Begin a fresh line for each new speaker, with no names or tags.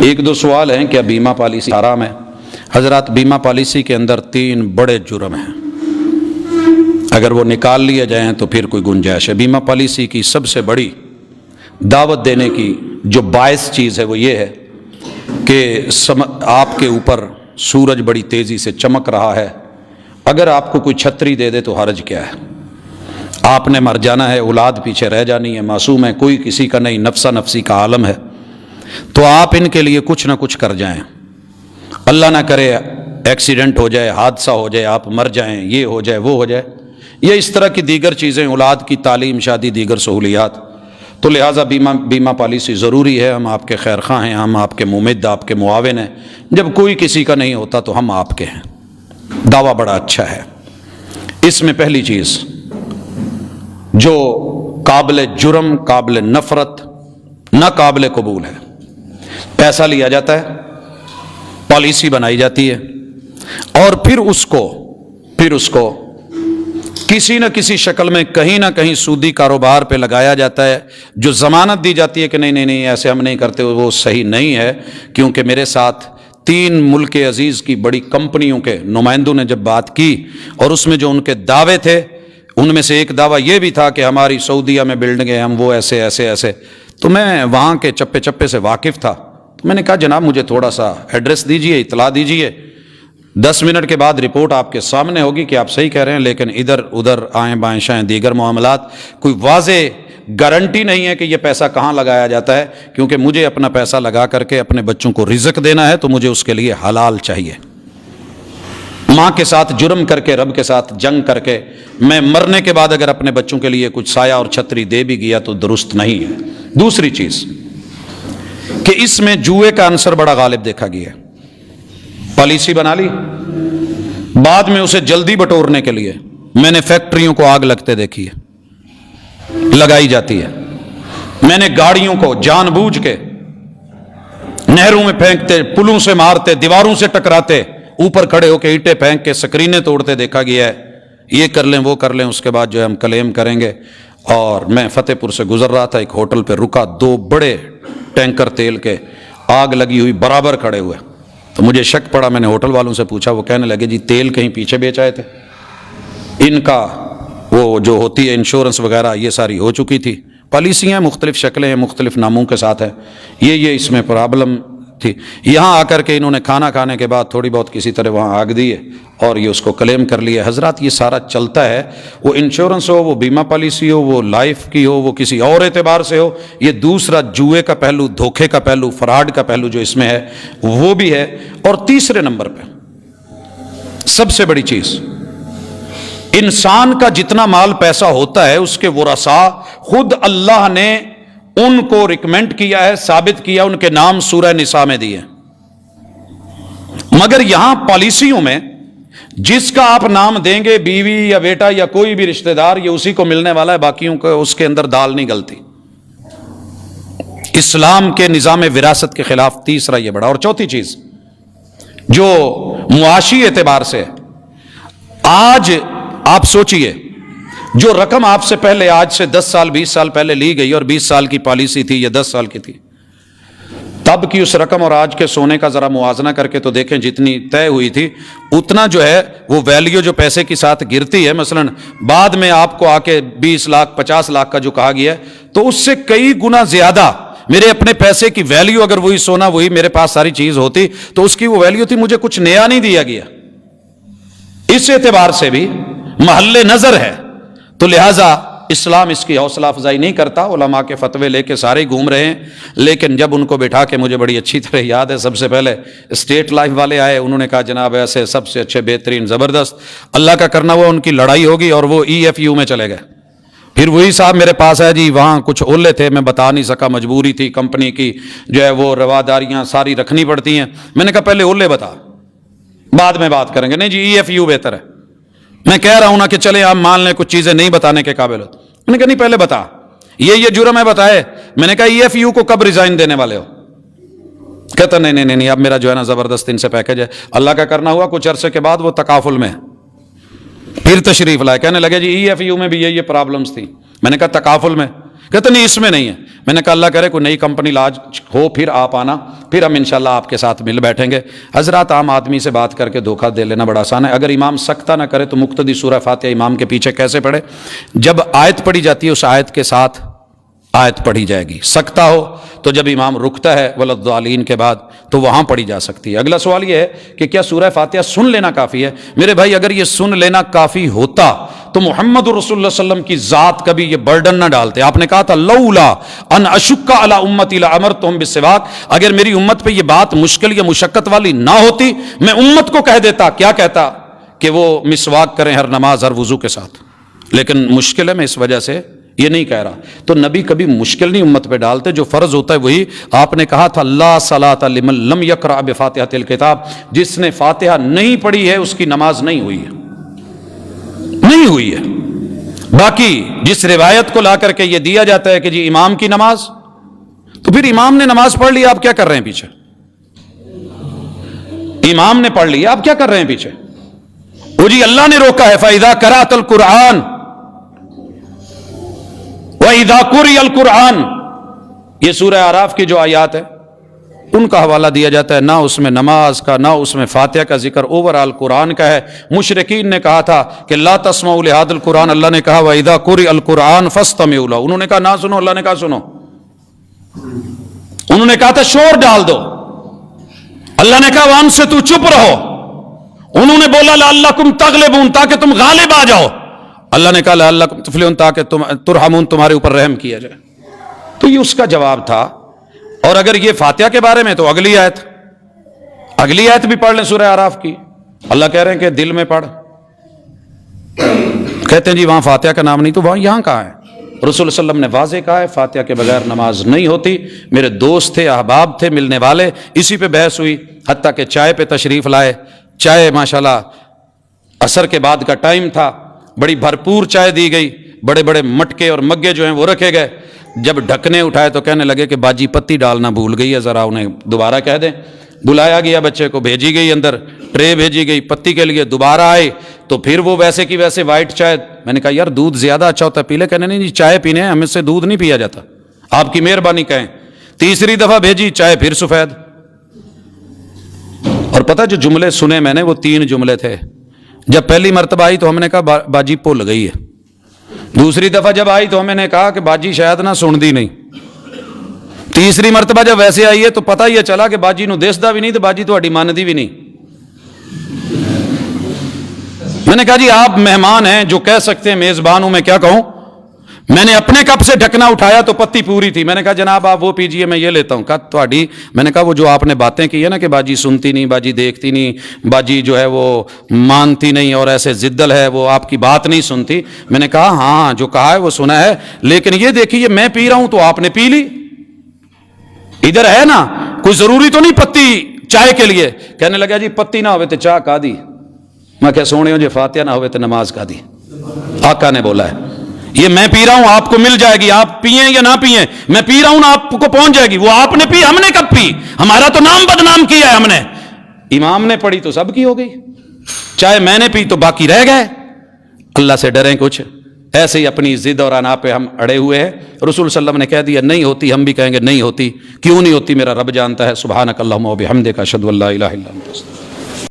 ایک دو سوال ہیں، کیا بیمہ پالیسی حرام ہے؟ حضرات، بیمہ پالیسی کے اندر 3 بڑے جرم ہیں، اگر وہ نکال لیے جائیں تو پھر کوئی گنجائش ہے۔ بیمہ پالیسی کی سب سے بڑی دعوت دینے کی جو باعث چیز ہے وہ یہ ہے کہ آپ کے اوپر سورج بڑی تیزی سے چمک رہا ہے، اگر آپ کو کوئی چھتری دے دے تو حرج کیا ہے؟ آپ نے مر جانا ہے، اولاد پیچھے رہ جانی ہے، معصوم ہے، کوئی کسی کا نہیں، نفسا نفسی کا عالم ہے، تو آپ ان کے لیے کچھ نہ کچھ کر جائیں۔ اللہ نہ کرے ایکسیڈنٹ ہو جائے، حادثہ ہو جائے، آپ مر جائیں، یہ ہو جائے، وہ ہو جائے، یہ اس طرح کی دیگر چیزیں، اولاد کی تعلیم، شادی، دیگر سہولیات، تو لہٰذا بیمہ پالیسی ضروری ہے۔ ہم آپ کے خیر خواہ ہیں، ہم آپ کے ممد، آپ کے معاون ہیں۔ جب کوئی کسی کا نہیں ہوتا تو ہم آپ کے ہیں۔ دعویٰ بڑا اچھا ہے۔ اس میں پہلی چیز جو قابل جرم، قابل نفرت، ناقابل قبول ہے، پیسہ لیا جاتا ہے، پالیسی بنائی جاتی ہے، اور پھر اس کو کسی نہ کسی شکل میں کہیں نہ کہیں سودی کاروبار پہ لگایا جاتا ہے، جو ضمانت دی جاتی ہے کہ نہیں ایسے ہم نہیں کرتے، وہ صحیح نہیں ہے۔ کیونکہ میرے ساتھ 3 ملک عزیز کی بڑی کمپنیوں کے نمائندوں نے جب بات کی، اور اس میں جو ان کے دعوے تھے، ان میں سے ایک دعویٰ یہ بھی تھا کہ ہماری سعودیہ میں بلڈنگیں، ہم وہ ایسے، تو میں وہاں کے چپے چپے سے واقف تھا، تو میں نے کہا جناب مجھے تھوڑا سا ایڈریس دیجئے، اطلاع دیجئے، 10 منٹ کے بعد رپورٹ آپ کے سامنے ہوگی کہ آپ صحیح کہہ رہے ہیں، لیکن ادھر ادھر آئیں بائیں شائیں دیگر معاملات، کوئی واضح گارنٹی نہیں ہے کہ یہ پیسہ کہاں لگایا جاتا ہے، کیونکہ مجھے اپنا پیسہ لگا کر کے اپنے بچوں کو رزق دینا ہے، تو مجھے اس کے لیے حلال چاہیے۔ ماں کے ساتھ جرم کر کے، رب کے ساتھ جنگ کر کے، میں مرنے کے بعد اگر اپنے بچوں کے لیے کچھ سایہ اور چھتری دے بھی گیا تو درست نہیں ہے۔ دوسری چیز کہ اس میں جوئے کا عنصر بڑا غالب دیکھا گیا ہے۔ پالیسی بنا لی، بعد میں اسے جلدی بٹورنے کے لیے میں نے فیکٹریوں کو آگ لگتے دیکھی ہے، لگائی جاتی ہے۔ میں نے گاڑیوں کو جان بوجھ کے نہروں میں پھینکتے، پلوں سے مارتے، دیواروں سے ٹکراتے، اوپر کھڑے ہو کے اینٹیں پھینک کے سکرینیں توڑتے دیکھا گیا ہے۔ یہ کر لیں، وہ کر لیں، اس کے بعد جو ہے ہم کلیم کریں گے۔ اور میں فتح پور سے گزر رہا تھا، ایک ہوٹل پہ رکا، 2 بڑے ٹینکر تیل کے آگ لگی ہوئی برابر کھڑے ہوئے، تو مجھے شک پڑا، میں نے ہوٹل والوں سے پوچھا، وہ کہنے لگے جی تیل کہیں پیچھے بیچ آئے تھے، ان کا وہ جو ہوتی ہے انشورنس وغیرہ یہ ساری ہو چکی تھی۔ پالیسیاں مختلف شکلیں ہیں، مختلف ناموں کے ساتھ ہے، یہ اس میں پرابلم تھی۔ یہاں آ کر کے انہوں نے کھانا کھانے کے بعد تھوڑی بہت کسی طرح وہاں آگ دی ہے اور یہ اس کو کلیم کر لیا۔ حضرات یہ سارا چلتا ہے، وہ انشورنس ہو، وہ بیمہ پالیسی ہو، وہ لائف کی ہو، وہ کسی اور اعتبار سے ہو، یہ دوسرا جوئے کا پہلو، دھوکے کا پہلو، فراڈ کا پہلو جو اس میں ہے وہ بھی ہے۔ اور تیسرے نمبر پہ سب سے بڑی چیز، انسان کا جتنا مال پیسہ ہوتا ہے اس کے ورثاء خود اللہ نے ان کو ریکمینڈ کیا ہے، ثابت کیا، ان کے نام سورہ نساء میں دیے، مگر یہاں پالیسیوں میں جس کا آپ نام دیں گے، بیوی یا بیٹا یا کوئی بھی رشتہ دار، یہ اسی کو ملنے والا ہے، باقیوں کو اس کے اندر دال نہیں گلتی۔ اسلام کے نظام وراثت کے خلاف تیسرا یہ بڑا۔ اور چوتھی چیز جو معاشی اعتبار سے، آج آپ سوچئے جو رقم آپ سے پہلے آج سے 10 سال 20 سال پہلے لی گئی، اور 20 سال کی پالیسی تھی یا 10 سال کی تھی، تب کی اس رقم اور آج کے سونے کا ذرا موازنہ کر کے تو دیکھیں، جتنی طے ہوئی تھی اتنا جو ہے وہ ویلیو جو پیسے کے ساتھ گرتی ہے، مثلا بعد میں آپ کو آ کے 20 لاکھ 50 لاکھ کا جو کہا گیا ہے، تو اس سے کئی گنا زیادہ میرے اپنے پیسے کی ویلیو، اگر وہی سونا وہی میرے پاس ساری چیز ہوتی تو اس کی وہ ویلیو تھی، مجھے کچھ نیا نہیں دیا گیا۔ اس اعتبار سے بھی محل نظر ہے، تو لہٰذا اسلام اس کی حوصلہ افزائی نہیں کرتا۔ علماء کے فتوے لے کے سارے گھوم رہے ہیں، لیکن جب ان کو بٹھا کے، مجھے بڑی اچھی طرح یاد ہے، سب سے پہلے اسٹیٹ لائف والے آئے، انہوں نے کہا جناب ایسے سب سے اچھے، بہترین، زبردست، اللہ کا کرنا ہوا ان کی لڑائی ہوگی اور وہ EFU میں چلے گئے۔ پھر وہی صاحب میرے پاس ہے جی، وہاں کچھ اولے تھے، میں بتا نہیں سکا، مجبوری تھی، کمپنی کی جو ہے وہ رواداریاں ساری رکھنی پڑتی ہیں۔ میں نے کہا پہلے اولے بتا، بعد میں بات کریں گے۔ نہیں جی EFU بہتر ہے۔ میں کہہ رہا ہوں نا کہ چلے آپ مان لیں کچھ چیزیں نہیں بتانے کے قابل ہو، میں نے کہا نہیں پہلے بتا، یہ جرم ہے، بتائے۔ میں نے کہا EFU کو کب ریزائن دینے والے ہو؟ کہتا نہیں، اب میرا جو ہے نا زبردست ان سے پیکج ہے، اللہ کا کرنا ہوا، کچھ عرصے کے بعد وہ تکافل میں پھر تشریف لائے، کہنے لگے جی EFU میں بھی یہ پرابلمز تھی۔ میں نے کہا تکافل میں؟ کہتے نہیں اس میں نہیں ہے. میں نے کہا اللہ کرے کوئی نئی کمپنی لاج ہو پھر آپ آنا, پھر ہم انشاءاللہ آپ کے ساتھ مل بیٹھیں گے. حضرات عام آدمی سے بات کر کے دھوکہ دے لینا بڑا آسان ہے. اگر امام سکتہ نہ کرے تو مقتدی سورہ فاتحہ امام کے پیچھے کیسے پڑھے؟ جب آیت پڑھی جاتی ہے اس آیت کے ساتھ آیت پڑھی جائے گی. سکتہ ہو تو جب امام رکتا ہے ولضالین کے بعد تو وہاں پڑھی جا سکتی ہے. اگلا سوال یہ ہے کہ کیا سورہ فاتحہ سن لینا کافی ہے؟ میرے بھائی اگر یہ سن لینا کافی ہوتا تو محمد رسول اللہ صلی اللہ علیہ وسلم کی ذات کبھی یہ برڈن نہ ڈالتے. آپ نے کہا تھا لولا ان اشک علی امتی لامرتہم بالسواک, اگر میری امت پہ یہ بات مشکل یا مشقت والی نہ ہوتی میں امت کو کہہ دیتا. کیا کہتا؟ کہ وہ مسواک کریں ہر نماز ہر وضو کے ساتھ, لیکن مشکل ہے میں اس وجہ سے یہ نہیں کہہ رہا. تو نبی کبھی مشکل نہیں امت پہ ڈالتے, جو فرض ہوتا ہے وہی. آپ نے کہا تھا لا صلاۃ لمن لم یقرأ بفاتحۃ الکتاب, جس نے فاتحہ نہیں پڑھی ہے اس کی نماز نہیں ہوئی ہے, نہیں ہوئی ہے. باقی جس روایت کو لا کر کے یہ دیا جاتا ہے کہ جی امام کی نماز, تو پھر امام نے نماز پڑھ لی, آپ کیا کر رہے ہیں پیچھے؟ امام نے پڑھ لی, آپ کیا کر رہے ہیں پیچھے؟ وہ جی اللہ نے روکا ہے فَإِذَا قَرَأْتَ الْقُرْآنَ وَإِذَا قُرِئَ الْقُرْآنُ, یہ سورہ اعراف کی جو آیات ہے ان کا حوالہ دیا جاتا ہے. نہ اس میں نماز کا نہ اس میں فاتحہ کا ذکر, اوورآل قرآن کا ہے. مشرکین نے کہا تھا کہ لا تسمعوا لهذا القرآن, اللہ نے کہا وَإِذَا قُرِئَ الْقُرْآنُ فَاسْتَمِعُوا لَهُ, انہوں نے کہا نہ سنو, اللہ نے کہا سنو. انہوں نے کہا تھا شور ڈال دو, اللہ نے کہا وَأَنصِتُوا, چپ رہو. انہوں نے بولا لعلکم تغلبون, تاکہ تم غالب آ جاؤ. اللہ نے کہا لعلکم تفلحون, تاکہ تم ترحمون, تمہارے اوپر رحم کیا جائے. تو یہ اس کا جواب تھا. اور اگر یہ فاتحہ کے بارے میں تو اگلی آیت بھی پڑھ لیں سورہ اعراف کی. اللہ کہہ رہے ہیں کہ دل میں پڑھ, کہتے ہیں جی وہاں فاتحہ کا نام نہیں, تو وہاں یہاں کہاں ہے؟ رسول اللہ صلی اللہ علیہ وسلم نے واضح کہا ہے فاتحہ کے بغیر نماز نہیں ہوتی. میرے دوست تھے, احباب تھے, ملنے والے, اسی پہ بحث ہوئی, حتیٰ کہ چائے پہ تشریف لائے. چائے ماشاءاللہ عصر کے بعد کا ٹائم تھا, بڑی بھرپور چائے دی گئی, بڑے بڑے مٹکے اور مگے جو ہیں وہ رکھے گئے. جب ڈھکنے اٹھائے تو کہنے لگے کہ باجی پتی ڈالنا بھول گئی ہے, ذرا انہیں دوبارہ کہہ دیں. بلایا گیا بچے کو, بھیجی گئی اندر, ٹرے بھیجی گئی پتی کے لیے. دوبارہ آئے تو پھر وہ ویسے کی ویسے وائٹ چائے. میں نے کہا یار دودھ زیادہ اچھا ہوتا ہے, پی لے. کہنے نہیں جی چائے پینے ہیں, ہمیں سے دودھ نہیں پیا جاتا, آپ کی مہربانی کہیں. تیسری دفعہ بھیجی چائے, پھر سفید. اور پتہ جو جملے سنے میں نے وہ 3 جملے تھے. جب پہلی مرتبہ آئی تو ہم نے کہا باجی بھول گئی ہے. دوسری دفعہ جب آئی تو ہمیں نے کہا کہ باجی شاید نہ سن دی نہیں. تیسری مرتبہ جب ویسے آئی ہے تو پتہ یہ چلا کہ باجی نو دیسدا بھی نہیں تو باجی تہاڈی مانتی بھی نہیں. میں نے کہا جی آپ مہمان ہیں, جو کہہ سکتے ہیں میزبان ہوں, میں کیا کہوں. میں نے اپنے کپ سے ڈھکنا اٹھایا تو پتی پوری تھی. میں نے کہا جناب آپ وہ پیجئے, میں یہ لیتا ہوں. کہا تہاڈی, میں نے کہا وہ جو آپ نے باتیں کی ہے نا کہ باجی سنتی نہیں, باجی دیکھتی نہیں, باجی جو ہے وہ مانتی نہیں اور ایسے ضدل ہے, وہ آپ کی بات نہیں سنتی. میں نے کہا ہاں جو کہا ہے وہ سنا ہے, لیکن یہ دیکھیے میں پی رہا ہوں تو آپ نے پی لی. ادھر ہے نا, کوئی ضروری تو نہیں پتی چائے کے لیے. کہنے لگا جی پتی نہ ہوئے تو چاہ کا دی. میں کہ سونے ہو جی فاتحہ نہ ہوئے تو نماز کا دی. آقا نے بولا ہے یہ میں پی رہا ہوں آپ کو مل جائے گی, آپ پئیں یا نہ پئیں, میں پی رہا ہوں نا آپ کو پہنچ جائے گی. وہ آپ نے پی, ہم نے کب پی؟ ہمارا تو نام بدنام کیا ہے ہم نے. امام نے پڑھی تو سب کی ہو گئی, چاہے میں نے پی تو باقی رہ گئے. اللہ سے ڈریں کچھ. ایسے ہی اپنی ضد اور انا پہ ہم اڑے ہوئے ہیں. رسول صلی اللہ علیہ وسلم نے کہہ دیا نہیں ہوتی, ہم بھی کہیں گے نہیں ہوتی. کیوں نہیں ہوتی؟ میرا رب جانتا ہے. سبحانک اللہم و بحمدک اشہد ان لا الہ الا انت.